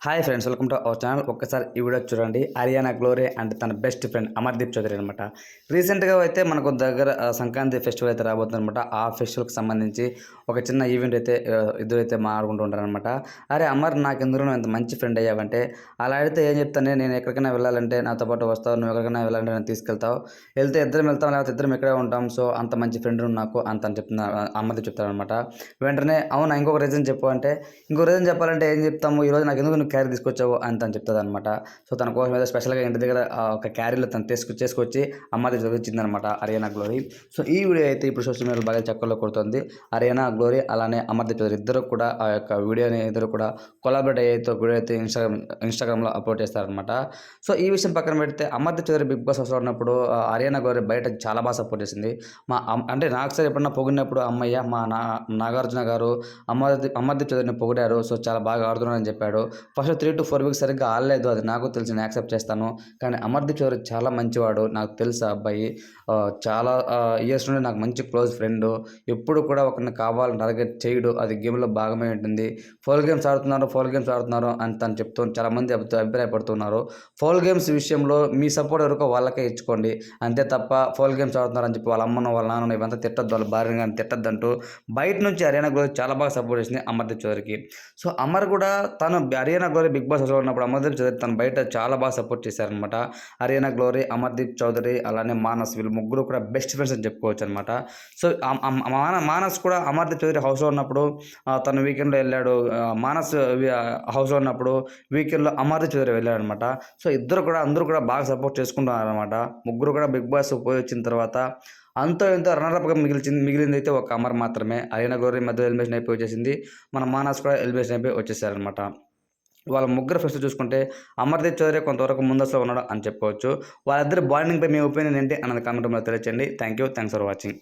Hi friends, welcome to our channel. ఒక్కసారి ఈ video చూడండి. అరియానా గ్లోరీ అండ్ తన బెస్ట్ ఫ్రెండ్ అమర్దీప్ చౌదరి అనమాట. రీసెంట్గా అయితే మనకు దగ్గర సంక్రాంతి ఫెస్టివల్ అయితే రాబోతుంది అనమాట. ఆ ఫెస్టివల్కి సంబంధించి ఒక చిన్న ఈవెంట్ అయితే ఇద్దరు అయితే మాట్లాడుకుంటూ ఉంటారనమాట. అరే అమర్, నాకు ఎందుకు నువ్వు ఎంత మంచి ఫ్రెండ్ అయ్యావంటే, అలా అడిగితే ఏం చెప్తాను, నేను ఎక్కడికైనా వెళ్ళాలంటే నాతో పాటు వస్తావు, నువ్వు ఎక్కడికైనా వెళ్ళాలంటే నేను తీసుకెళ్తావు, వెళ్తే ఇద్దరం వెళ్తాం, లేకపోతే ఇద్దరం ఇక్కడే ఉంటాం, సో అంత మంచి ఫ్రెండ్ నాకు అంత అని చెప్తున్నా అమర్దీప్ చెప్తారనమాట. వెంటనే అవునా, ఇంకొక రీజన్ చెప్పు అంటే, ఇంకో రీజన్ చెప్పాలంటే ఏం చెప్తాము, ఈరోజు నాకు ఎందుకు క్యారీ తీసుకొచ్చావు అని తను చెప్తుంది అనమాట. సో తన కోసం ఏదో స్పెషల్గా ఇంటి దగ్గర ఒక క్యారీలో తను చేసుకొచ్చి అమ్మాయి చదివించిందనమాట అరియానా గ్లోరీ. సో ఈ వీడియో అయితే ఇప్పుడు సోషల్ మీడియాలో బాగా చక్కర్లో కొడుతుంది. అరియానా గ్లోరీ అలానే అమర్దీప్ చౌదరి ఇద్దరు కూడా ఆ యొక్క వీడియోని ఇద్దరు కూడా కొలాబరేట్ అయ్యేతో వీడియో అయితే ఇన్స్టాగ్రామ్లో అప్లోడ్ చేస్తారనమాట. సో ఈ విషయం పక్కన పెడితే అమర్దీప్ చౌదరి బిగ్ బాస్ హౌస్లో ఉన్నప్పుడు అరియానా గ్లోరీ బయట చాలా బాగా సపోర్ట్ చేసింది. అంటే నాకు సార్ ఎప్పుడన్నా పొగిడినప్పుడు అమ్మయ్య మా నాగార్జున గారు అమర్దీప్ చౌదరిని పొగిడారు, సో చాలా బాగా ఆడుతున్నారని చెప్పాడు. ఫస్ట్ 3 to 4 వీక్స్ సరిగ్గా ఆడలేదు, అది నాకు తెలిసి నేను యాక్సెప్ట్ చేస్తాను. కానీ అమర్దీప్ చౌదరి చాలా మంచివాడు, నాకు తెలుసు ఆ అబ్బాయి చాలా ఇయర్స్ నుండి నాకు మంచి క్లోజ్ ఫ్రెండ్. ఎప్పుడు కూడా ఒకరిని కావాలని టార్గెట్ చేయడు, అది గేమ్లో భాగమే ఉంటుంది. ఫౌల్ గేమ్స్ ఆడుతున్నారు అని తను చెప్తూ చాలామంది అభిప్రాయపడుతున్నారు. ఫౌల్ గేమ్స్ విషయంలో మీ సపోర్ట్ ఎవరికో వాళ్ళకే ఇచ్చుకోండి, అంతే తప్ప ఫౌల్ గేమ్స్ ఆడుతున్నారని చెప్పి వాళ్ళ అమ్మను వాళ్ళ నాన్నను ఇవంతా తిట్టద్దు, వాళ్ళ భార్యను కానీ తిట్టద్దంటూ బయట నుంచి అరియానా గ్లోరీ చాలా బాగా సపోర్ట్ చేసింది అమర్దీప్ చౌదరికి. సో అమర్ కూడా తను అరియానా గ్లోరీ బిగ్ బాస్ హౌస్లో ఉన్నప్పుడు అమర్దీప్ చౌదరి తను బయట చాలా బాగా సపోర్ట్ చేశారనమాట. అరియానా గ్లోరీ, అమర్దీప్ చౌదరి అలానే మానస్, వీళ్ళు ముగ్గురు కూడా బెస్ట్ ఫ్రెండ్స్ అని చెప్పుకోవచ్చు అనమాట. సో మానస్ కూడా అమర్దీప్ చౌదరి హౌస్లో ఉన్నప్పుడు తను వీకెండ్లో వెళ్ళాడు, మానస్ హౌస్లో ఉన్నప్పుడు వీకెండ్లో అమర్దీప్ చౌదరి వెళ్ళాడు అనమాట. సో అందరూ కూడా బాగా సపోర్ట్ చేసుకుంటున్నారు అనమాట. ముగ్గురు కూడా బిగ్ బాస్ పోయి వచ్చిన తర్వాత అంతో ఎంతో రన్నర్అప్గా మిగిలింది అయితే ఒక అమర్ మాత్రమే. అరియానా గ్లోరీ మధ్య ఎలిమినేషన్ అయిపోయి వచ్చేసింది, మన మానస్ కూడా ఎలిమినేషన్ అయిపోయి వచ్చేసారనమాట. వాళ్ళ ముగ్గురు ఫస్ట్ చూసుకుంటే అమర్దీప్ చౌదరి కొంతవరకు ముందస్తులో ఉన్నాడు అని చెప్పుకోవచ్చు. వాళ్ళిద్దరి బాండింగ్పై మీ ఒపీనియన్ ఏంటి అన్నది కామెంట్ రూమ్లో తెలియచేయండి. Thanks for watching.